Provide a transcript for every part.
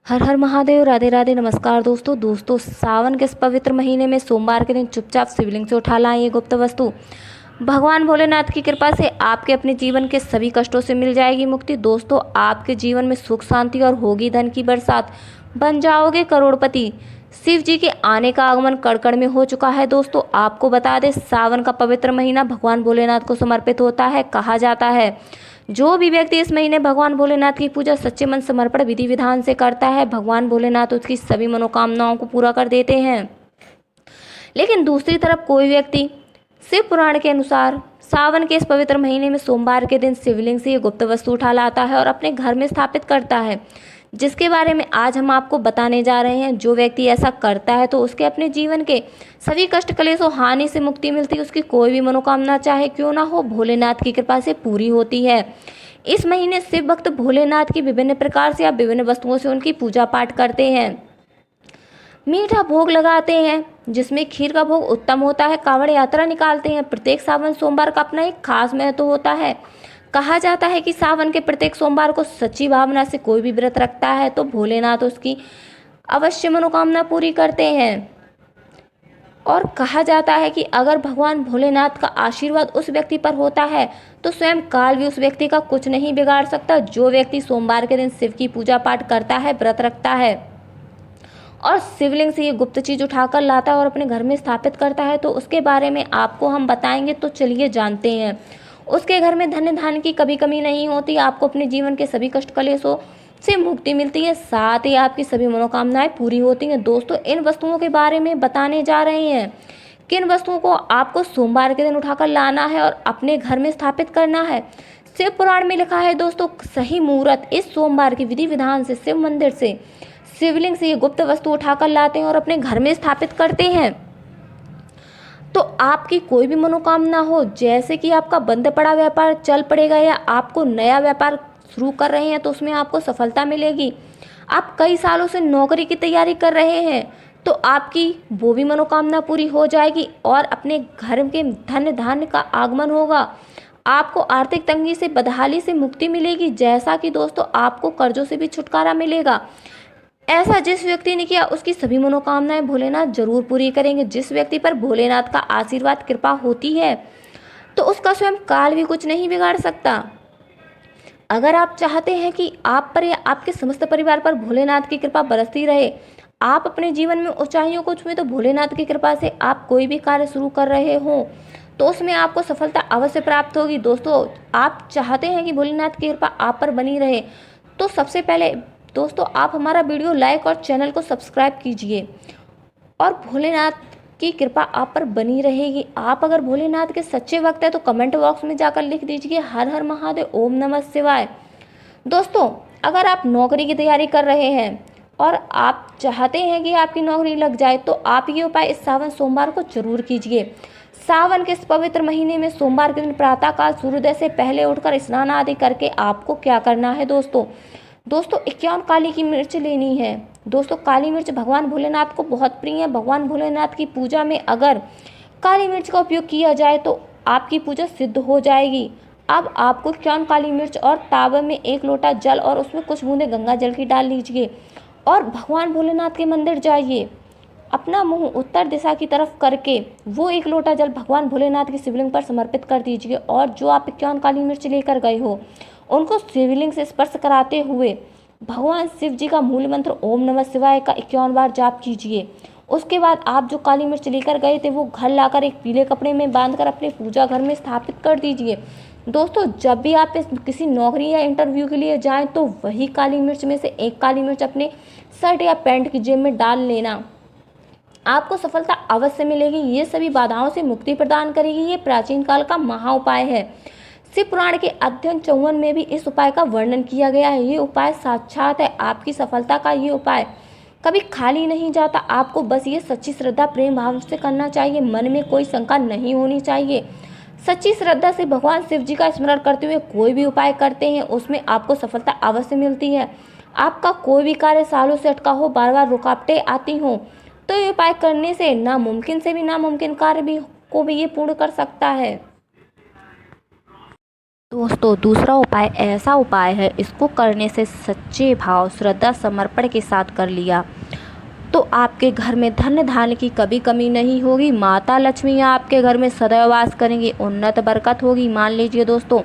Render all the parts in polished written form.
हर हर महादेव। राधे राधे। नमस्कार दोस्तों सावन के इस पवित्र महीने में सोमवार के दिन चुपचाप शिवलिंग से उठा लाएं ये गुप्त वस्तु। भगवान भोलेनाथ की कृपा से आपके अपने जीवन के सभी कष्टों से मिल जाएगी मुक्ति। दोस्तों, आपके जीवन में सुख शांति और होगी धन की बरसात। बन जाओगे करोड़पति। शिव जी के आने का आगमन कड़कड़ में हो चुका है। दोस्तों, आपको बता दें, सावन का पवित्र महीना भगवान भोलेनाथ को समर्पित होता है। कहा जाता है, जो भी व्यक्ति इस महीने भगवान भोलेनाथ की पूजा सच्चे मन समर्पण विधि विधान से करता है, भगवान भोलेनाथ उसकी सभी मनोकामनाओं को पूरा कर देते हैं। लेकिन दूसरी तरफ कोई व्यक्ति शिव पुराण के अनुसार सावन के इस पवित्र महीने में सोमवार के दिन शिवलिंग से ये गुप्त वस्तु उठा लाता है और अपने घर में स्थापित करता है, जिसके बारे में आज हम आपको बताने जा रहे हैं। जो व्यक्ति ऐसा करता है तो उसके अपने जीवन के सभी कष्ट क्लेशों हानि से मुक्ति मिलती है। उसकी कोई भी मनोकामना चाहे क्यों ना हो, भोलेनाथ की कृपा से पूरी होती है। इस महीने शिव भक्त भोलेनाथ की विभिन्न प्रकार से या विभिन्न वस्तुओं से उनकी पूजा पाठ करते हैं। मीठा भोग लगाते हैं, जिसमें खीर का भोग उत्तम होता है। कांवड़ यात्रा निकालते हैं। प्रत्येक सावन सोमवार का अपना एक खास महत्व होता है। कहा जाता है कि सावन के प्रत्येक सोमवार को सच्ची भावना से कोई भी व्रत रखता है तो भोलेनाथ उसकी अवश्य मनोकामना पूरी करते हैं। और कहा जाता है कि अगर भगवान भोलेनाथ का आशीर्वाद उस व्यक्ति पर होता है तो स्वयं काल भी उस व्यक्ति का कुछ नहीं बिगाड़ सकता। जो व्यक्ति सोमवार के दिन शिव की पूजा पाठ करता है, व्रत रखता है और शिवलिंग से ये गुप्त चीज उठाकर लाता है और अपने घर में स्थापित करता है, तो उसके बारे में आपको हम बताएंगे। तो चलिए जानते हैं। उसके घर में धन्य धान्य की कभी कमी नहीं होती। आपको अपने जीवन के सभी कष्ट क्लेशों से मुक्ति मिलती है, साथ ही आपकी सभी मनोकामनाएं पूरी होती हैं। दोस्तों, इन वस्तुओं के बारे में बताने जा रहे हैं। किन वस्तुओं को आपको सोमवार के दिन उठाकर लाना है और अपने घर में स्थापित करना है। शिव पुराण में लिखा है दोस्तों, सही मुहूर्त इस सोमवार के विधि विधान से शिव मंदिर से शिवलिंग से ये गुप्त वस्तु उठाकर लाते हैं और अपने घर में स्थापित करते हैं तो आपकी कोई भी मनोकामना हो, जैसे कि आपका बंद पड़ा व्यापार चल पड़ेगा या आपको नया व्यापार शुरू कर रहे हैं तो उसमें आपको सफलता मिलेगी। आप कई सालों से नौकरी की तैयारी कर रहे हैं तो आपकी वो भी मनोकामना पूरी हो जाएगी और अपने घर के धन धान्य का आगमन होगा। आपको आर्थिक तंगी से, बदहाली से मुक्ति मिलेगी, जैसा कि दोस्तों आपको कर्जों से भी छुटकारा मिलेगा। ऐसा जिस व्यक्ति ने किया उसकी सभी मनोकामनाएं भोलेनाथ जरूर पूरी करेंगे। जिस व्यक्ति पर भोलेनाथ का आशीर्वाद कृपा होती है तो उसका स्वयं काल भी कुछ नहीं बिगाड़ सकता। अगर आप चाहते हैं कि आप पर या आपके समस्त परिवार पर भोलेनाथ की कृपा बरसती रहे, आप अपने जीवन में ऊंचाइयों को छुए, तो भोलेनाथ की कृपा से आप कोई भी कार्य शुरू कर रहे हो तो उसमें आपको सफलता अवश्य प्राप्त होगी। दोस्तों, आप चाहते हैं कि भोलेनाथ की कृपा आप पर बनी रहे तो सबसे पहले दोस्तों आप हमारा वीडियो लाइक और चैनल को सब्सक्राइब कीजिए और भोलेनाथ की कृपा आप पर बनी रहेगी। आप अगर भोलेनाथ के सच्चे भक्त हैं तो कमेंट बॉक्स में जाकर लिख दीजिए हर हर महादेव, ओम नमः शिवाय। दोस्तों, अगर आप नौकरी की तैयारी कर रहे हैं और आप चाहते हैं कि आपकी नौकरी लग जाए तो आप ये उपाय इस सावन सोमवार को जरूर कीजिए। सावन के इस पवित्र महीने में सोमवार के दिन प्रातःकाल सूर्योदय से पहले उठकर स्नान आदि करके आपको क्या करना है दोस्तों 51 काली की मिर्च लेनी है। दोस्तों, काली मिर्च भगवान भोलेनाथ को बहुत प्रिय है। भगवान भोलेनाथ की पूजा में अगर काली मिर्च का उपयोग किया जाए तो आपकी पूजा सिद्ध हो जाएगी। अब आपको 51 काली मिर्च और तावे में 1 लोटा जल और उसमें कुछ बूंदे गंगा जल की डाल लीजिए और भगवान भोलेनाथ के मंदिर जाइए। अपना मुंह उत्तर दिशा की तरफ करके वो 1 लोटा जल भगवान भोलेनाथ की शिवलिंग पर समर्पित कर दीजिए और जो आप 51 काली मिर्च लेकर गए हो उनको शिवलिंग से स्पर्श कराते हुए भगवान शिव जी का मूल मंत्र ओम नमः शिवाय का 51 बार जाप कीजिए। उसके बाद आप जो काली मिर्च लेकर गए थे वो घर लाकर एक पीले कपड़े में बांधकर अपने पूजा घर में स्थापित कर दीजिए। दोस्तों, जब भी आप किसी नौकरी या इंटरव्यू के लिए जाएं तो वही काली मिर्च में से 1 काली मिर्च अपने शर्ट या पैंट की जेब में डाल लेना। आपको सफलता अवश्य मिलेगी। ये सभी बाधाओं से मुक्ति प्रदान करेगी। ये प्राचीन काल का महा उपाय है। शिव पुराण के अध्ययन 54 में भी इस उपाय का वर्णन किया गया है। ये उपाय साक्षात है। आपकी सफलता का ये उपाय कभी खाली नहीं जाता। आपको बस ये सच्ची श्रद्धा प्रेम भाव से करना चाहिए। मन में कोई शंका नहीं होनी चाहिए। सच्ची श्रद्धा से भगवान शिव जी का स्मरण करते हुए कोई भी उपाय करते हैं उसमें आपको सफलता अवश्य मिलती है। आपका कोई भी कार्य सालों से अटका हो, बार बार रुकावटें आती हों तो ये उपाय करने से नामुमकिन से भी नामुमकिन कार्य भी को भी ये पूर्ण कर सकता है। दोस्तों दूसरा उपाय ऐसा उपाय है, इसको करने से सच्चे भाव, श्रद्धा, समर्पण के साथ कर लिया तो आपके घर में धन धान्य की कभी कमी नहीं होगी। माता लक्ष्मी आपके घर में सदैव वास करेंगी, उन्नत बरकत होगी। मान लीजिए दोस्तों,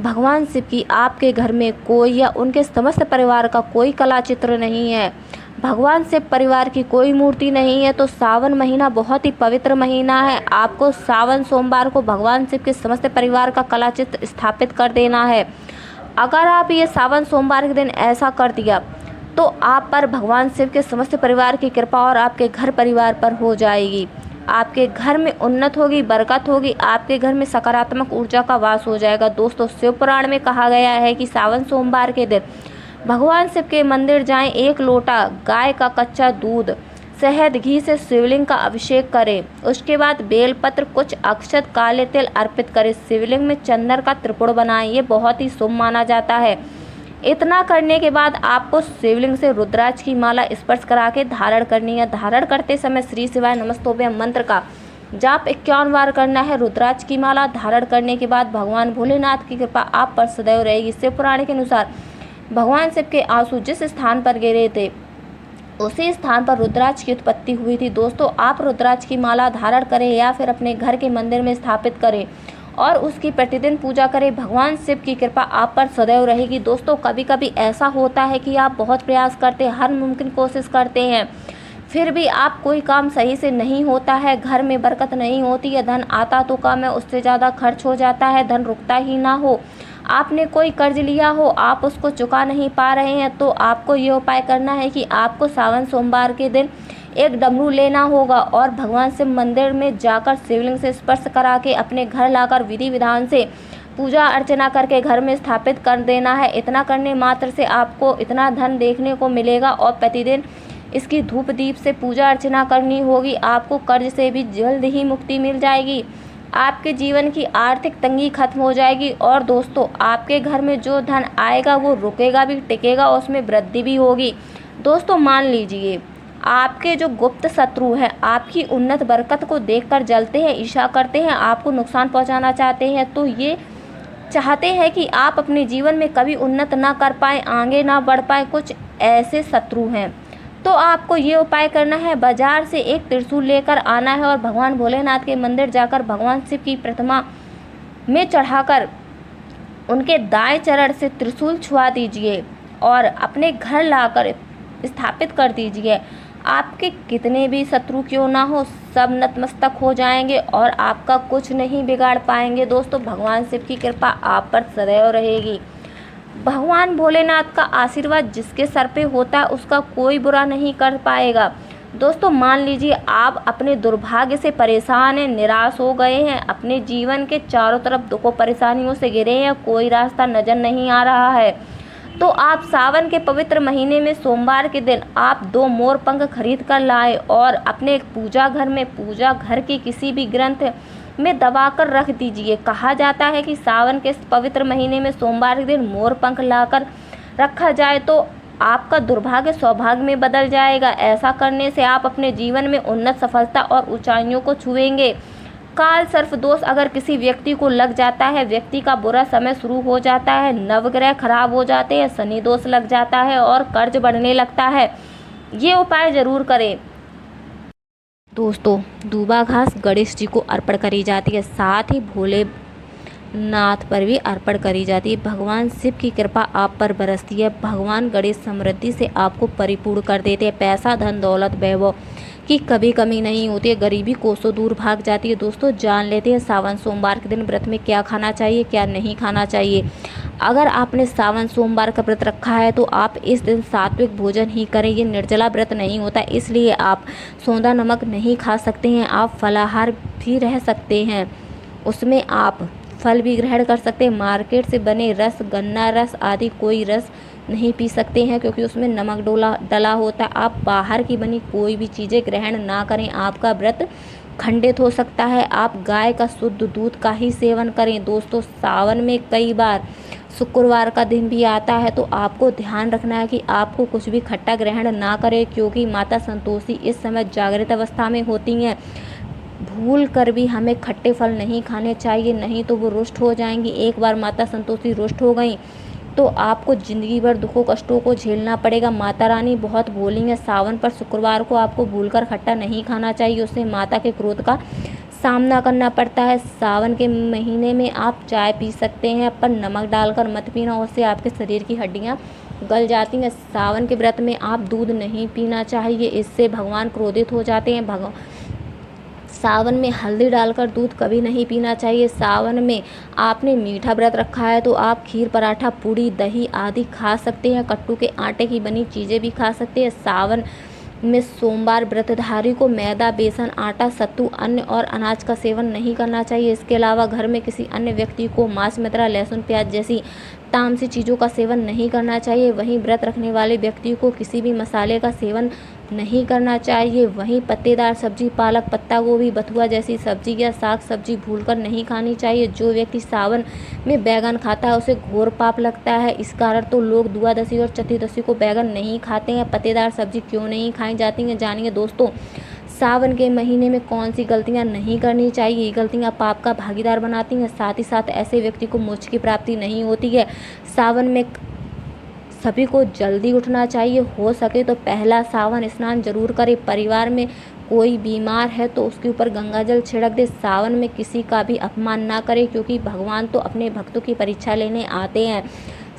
भगवान शिव की आपके घर में कोई या उनके समस्त परिवार का कोई कला चित्र नहीं है, भगवान शिव परिवार की कोई मूर्ति नहीं है, तो सावन महीना बहुत ही पवित्र महीना है। आपको सावन सोमवार को भगवान शिव के समस्त परिवार का कला चित्र स्थापित कर देना है। अगर आप ये सावन सोमवार के दिन ऐसा कर दिया तो आप पर भगवान शिव के समस्त परिवार की कृपा और आपके घर परिवार पर हो जाएगी। आपके घर में उन्नत होगी, बरकत होगी, आपके घर में सकारात्मक ऊर्जा का वास हो जाएगा। दोस्तों शिव पुराण में कहा गया है कि सावन सोमवार के दिन भगवान शिव के मंदिर जाएं, 1 लोटा गाय का कच्चा दूध शहद घी से शिवलिंग का अभिषेक करें, उसके बाद बेलपत्र, कुछ अक्षत, काले तिल अर्पित करें, शिवलिंग में चंदन का त्रिपुट बनाएं। ये बहुत ही शुभ माना जाता है। इतना करने के बाद आपको शिवलिंग से रुद्राक्ष की माला स्पर्श करा के धारण करनी है। धारण करते समय श्री शिवाय नमस्तोभ्यम मंत्र का जाप 51 बार करना है। रुद्राक्ष की माला धारण करने के बाद भगवान भोलेनाथ की कृपा आप पर सदैव रहेगी। शिव पुराण के अनुसार भगवान शिव के आंसू जिस स्थान पर गिरे थे उसी स्थान पर रुद्राक्ष की उत्पत्ति हुई थी। दोस्तों आप रुद्राक्ष की माला धारण करें या फिर अपने घर के मंदिर में स्थापित करें और उसकी प्रतिदिन पूजा करें। भगवान शिव की कृपा आप पर सदैव रहेगी। दोस्तों कभी कभी ऐसा होता है कि आप बहुत प्रयास करते हैं, हर मुमकिन कोशिश करते हैं, फिर भी आप कोई काम सही से नहीं होता है, घर में बरकत नहीं होती है, धन आता तो कम है, उससे ज़्यादा खर्च हो जाता है, धन रुकता ही ना हो, आपने कोई कर्ज लिया हो, आप उसको चुका नहीं पा रहे हैं, तो आपको ये उपाय करना है कि आपको सावन सोमवार के दिन एक डमरू लेना होगा और भगवान शिव मंदिर में जाकर शिवलिंग से स्पर्श करा के अपने घर लाकर विधि विधान से पूजा अर्चना करके घर में स्थापित कर देना है। इतना करने मात्र से आपको इतना धन देखने को मिलेगा और प्रतिदिन इसकी धूप दीप से पूजा अर्चना करनी होगी। आपको कर्ज से भी जल्द ही मुक्ति मिल जाएगी, आपके जीवन की आर्थिक तंगी खत्म हो जाएगी और दोस्तों आपके घर में जो धन आएगा वो रुकेगा भी, टिकेगा, उसमें वृद्धि भी होगी। दोस्तों मान लीजिए आपके जो गुप्त शत्रु हैं आपकी उन्नत बरकत को देखकर जलते हैं, ईर्ष्या करते हैं, आपको नुकसान पहुंचाना चाहते हैं, तो ये चाहते हैं कि आप अपने जीवन में कभी उन्नत ना कर पाए, आगे ना बढ़ पाए, कुछ ऐसे शत्रु हैं। तो आपको ये उपाय करना है, बाजार से एक त्रिशूल लेकर आना है और भगवान भोलेनाथ के मंदिर जाकर भगवान शिव की प्रतिमा में चढ़ाकर उनके दाएं चरण से त्रिशूल छुआ दीजिए और अपने घर लाकर स्थापित कर दीजिए। आपके कितने भी शत्रु क्यों ना हो सब नतमस्तक हो जाएंगे और आपका कुछ नहीं बिगाड़ पाएंगे। दोस्तों भगवान शिव की कृपा आप पर सदैव रहेगी। भगवान भोलेनाथ का आशीर्वाद जिसके सर पे होता है उसका कोई बुरा नहीं कर पाएगा। दोस्तों मान लीजिए आप अपने दुर्भाग्य से परेशान हैं, निराश हो गए हैं, अपने जीवन के चारों तरफ दुखों परेशानियों से घिरे हैं, कोई रास्ता नजर नहीं आ रहा है, तो आप सावन के पवित्र महीने में सोमवार के दिन आप 2 मोर पंख खरीद कर लाएं और अपने पूजा घर में, पूजा घर की किसी भी ग्रंथ में दबाकर रख दीजिए। कहा जाता है कि सावन के इस पवित्र महीने में सोमवार के दिन मोर पंख लाकर रखा जाए तो आपका दुर्भाग्य सौभाग्य में बदल जाएगा। ऐसा करने से आप अपने जीवन में उन्नत सफलता और ऊंचाइयों को छुएंगे। काल सर्प दोष अगर किसी व्यक्ति को लग जाता है, व्यक्ति का बुरा समय शुरू हो जाता है, नवग्रह खराब हो जाते हैं, शनि दोष लग जाता है और कर्ज बढ़ने लगता है, ये उपाय जरूर करें। दोस्तों दूबा घास गणेश जी को अर्पण करी जाती है, साथ ही भोलेनाथ पर भी अर्पण करी जाती है। भगवान शिव की कृपा आप पर बरसती है। भगवान गणेश समृद्धि से आपको परिपूर्ण कर देते हैं। पैसा, धन, दौलत, वैभव की कभी कमी नहीं होती है, गरीबी कोसों दूर भाग जाती है। दोस्तों जान लेते हैं सावन सोमवार के दिन व्रत में क्या खाना चाहिए, क्या नहीं खाना चाहिए। अगर आपने सावन सोमवार का व्रत रखा है तो आप इस दिन सात्विक भोजन ही करें। ये निर्जला व्रत नहीं होता, इसलिए आप सौंधा नमक नहीं खा सकते हैं। आप फलाहार भी रह सकते हैं, उसमें आप फल भी ग्रहण कर सकते हैं। मार्केट से बने रस, गन्ना रस आदि कोई रस नहीं पी सकते हैं क्योंकि उसमें नमक डला होता है। आप बाहर की बनी कोई भी चीज़ें ग्रहण ना करें, आपका व्रत खंडित हो सकता है। आप गाय का शुद्ध दूध का ही सेवन करें। दोस्तों सावन में कई बार शुक्रवार का दिन भी आता है, तो आपको ध्यान रखना है कि आपको कुछ भी खट्टा ग्रहण ना करें क्योंकि माता संतोषी इस समय जागृत अवस्था में होती हैं। भूल कर भी हमें खट्टे फल नहीं खाने चाहिए, नहीं तो वो रुष्ट हो जाएंगी। एक बार माता संतोषी रुष्ट हो गई तो आपको ज़िंदगी भर दुखों कष्टों को झेलना पड़ेगा। माता रानी बहुत भोली हैं। सावन पर शुक्रवार को आपको भूलकर खट्टा नहीं खाना चाहिए, उससे माता के क्रोध का सामना करना पड़ता है। सावन के महीने में आप चाय पी सकते हैं, पर नमक डालकर मत पीना, उससे आपके शरीर की हड्डियाँ गल जाती हैं। सावन के व्रत में आप दूध नहीं पीना चाहिए, इससे भगवान क्रोधित हो जाते हैं। सावन में हल्दी डालकर दूध कभी नहीं पीना चाहिए। सावन में आपने मीठा व्रत रखा है तो आप खीर, पराठा, पूड़ी, दही आदि खा सकते हैं। कट्टू के आटे की बनी चीज़ें भी खा सकते हैं। सावन में सोमवार व्रतधारी को मैदा, बेसन, आटा, सत्तू, अन्न और अनाज का सेवन नहीं करना चाहिए। इसके अलावा घर में किसी अन्य व्यक्ति को मांस, मदिरा, लहसुन, प्याज जैसी तामसी चीज़ों का सेवन नहीं करना चाहिए। वहीं व्रत रखने वाले व्यक्ति को किसी भी मसाले का सेवन नहीं करना चाहिए। वहीं पत्तेदार सब्जी, पालक, पत्ता गोभी, बथुआ जैसी सब्जी या साग सब्जी भूलकर नहीं खानी चाहिए। जो व्यक्ति सावन में बैगन खाता है उसे घोर पाप लगता है। इस कारण तो लोग द्वादशी और चतुर्दशी को बैगन नहीं खाते हैं। पत्तेदार सब्जी क्यों नहीं खाई जाती हैं, जानिए दोस्तों। सावन के महीने में कौन सी गलतियां नहीं करनी चाहिए। ये गलतियां पाप का भागीदार बनाती हैं, साथ ही साथ ऐसे व्यक्ति को मोक्ष की प्राप्ति नहीं होती है। सावन में सभी को जल्दी उठना चाहिए। हो सके तो पहला सावन स्नान जरूर करें। परिवार में कोई बीमार है तो उसके ऊपर गंगा जल छिड़क दे। सावन में किसी का भी अपमान ना करें, क्योंकि भगवान तो अपने भक्तों की परीक्षा लेने आते हैं।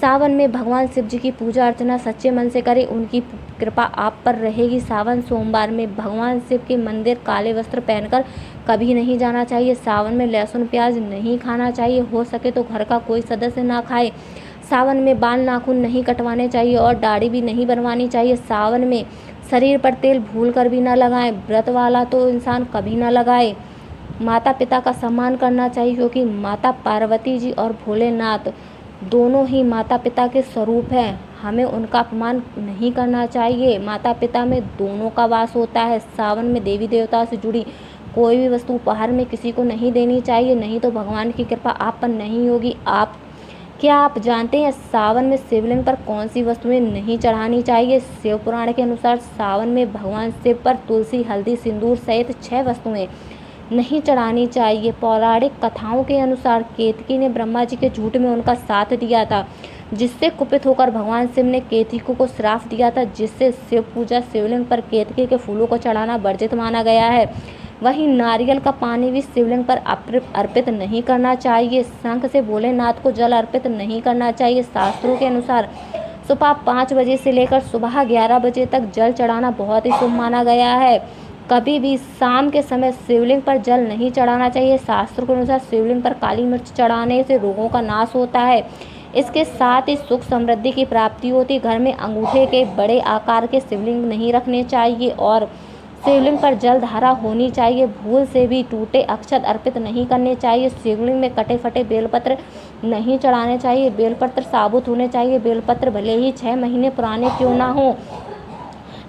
सावन में भगवान शिव जी की पूजा अर्चना सच्चे मन से करें, उनकी कृपा आप पर रहेगी। सावन सोमवार में भगवान शिव के मंदिर काले वस्त्र पहनकर कभी नहीं जाना चाहिए। सावन में लहसुन, प्याज नहीं खाना चाहिए। हो सके तो घर का कोई सदस्य ना खाए। सावन में बाल, नाखून नहीं कटवाने चाहिए और दाढ़ी भी नहीं बनवानी चाहिए। सावन में शरीर पर तेल भूल कर भी ना लगाएं। व्रत वाला तो इंसान कभी ना लगाए। माता पिता का सम्मान करना चाहिए, क्योंकि माता पार्वती जी और भोलेनाथ दोनों ही माता पिता के स्वरूप हैं। हमें उनका अपमान नहीं करना चाहिए। माता पिता में दोनों का वास होता है। सावन में देवी देवता से जुड़ी कोई भी वस्तु उपहार में किसी को नहीं देनी चाहिए, नहीं तो भगवान की कृपा आप पर नहीं होगी। क्या आप जानते हैं सावन में शिवलिंग पर कौन सी वस्तुएं नहीं चढ़ानी चाहिए। शिव पुराण के अनुसार सावन में भगवान शिव पर तुलसी, हल्दी, सिंदूर सहित 6 वस्तुएं नहीं चढ़ानी चाहिए। पौराणिक कथाओं के अनुसार केतकी ने ब्रह्मा जी के झूठ में उनका साथ दिया था, जिससे कुपित होकर भगवान शिव ने केतकी को श्राप दिया था, जिससे शिव पूजा शिवलिंग पर केतकी के फूलों को चढ़ाना वर्जित माना गया है। वहीं नारियल का पानी भी शिवलिंग पर अर्पित नहीं करना चाहिए। शंख से भोलेनाथ को जल अर्पित नहीं करना चाहिए। शास्त्रों के अनुसार सुबह 5 बजे से लेकर सुबह 11 बजे तक जल चढ़ाना बहुत ही शुभ माना गया है। कभी भी शाम के समय शिवलिंग पर जल नहीं चढ़ाना चाहिए। शास्त्रों के अनुसार शिवलिंग पर काली मिर्च चढ़ाने से रोगों का नाश होता है। इसके साथ ही सुख समृद्धि की प्राप्ति होती। घर में अंगूठे के बड़े आकार के शिवलिंग नहीं रखने चाहिए और शिवलिंग पर जल धारा होनी चाहिए। भूल से भी टूटे अक्षत अर्पित नहीं करने चाहिए। शिवलिंग में कटे फटे बेलपत्र नहीं चढ़ाने चाहिए। बेलपत्र साबुत होने चाहिए। बेलपत्र भले ही 6 महीने पुराने क्यों ना हो,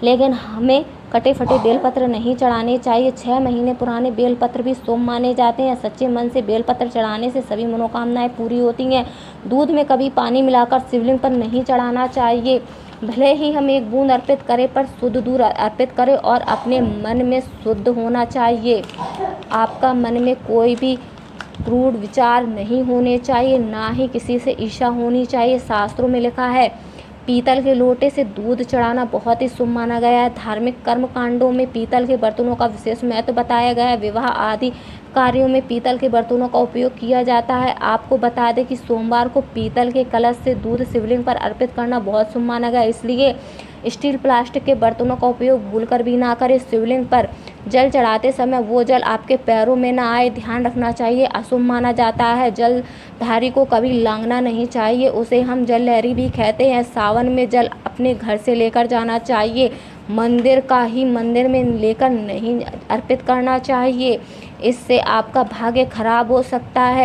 लेकिन हमें कटे फटे बेलपत्र नहीं चढ़ाने चाहिए। 6 महीने पुराने बेलपत्र भी शुभ माने जाते हैं। सच्चे मन से बेलपत्र चढ़ाने से सभी मनोकामनाएं पूरी होती हैं। दूध में कभी पानी मिलाकर शिवलिंग पर नहीं चढ़ाना चाहिए। भले ही हम 1 बूंद अर्पित करें, पर शुद्ध दूध अर्पित करें और अपने मन में शुद्ध होना चाहिए। आपका मन में कोई भी क्रूर विचार नहीं होने चाहिए, ना ही किसी से ईर्ष्या होनी चाहिए। शास्त्रों में लिखा है पीतल के लोटे से दूध चढ़ाना बहुत ही शुभ माना गया है। धार्मिक कर्म कांडों में पीतल के बर्तनों का विशेष महत्व बताया गया है। विवाह आदि कार्यों में पीतल के बर्तनों का उपयोग किया जाता है। आपको बता दें कि सोमवार को पीतल के कलश से दूध शिवलिंग पर अर्पित करना बहुत शुभ माना गया है, इसलिए स्टील, प्लास्टिक के बर्तनों का उपयोग भूलकर भी ना करें। शिवलिंग पर जल चढ़ाते समय वो जल आपके पैरों में ना आए, ध्यान रखना चाहिए, अशुभ माना जाता है। जलधारी को कभी लांघना नहीं चाहिए, उसे हम जल लहरी भी कहते हैं। सावन में जल अपने घर से लेकर जाना चाहिए, मंदिर का ही मंदिर में लेकर नहीं अर्पित करना चाहिए। इससे आपका भाग्य खराब हो सकता है।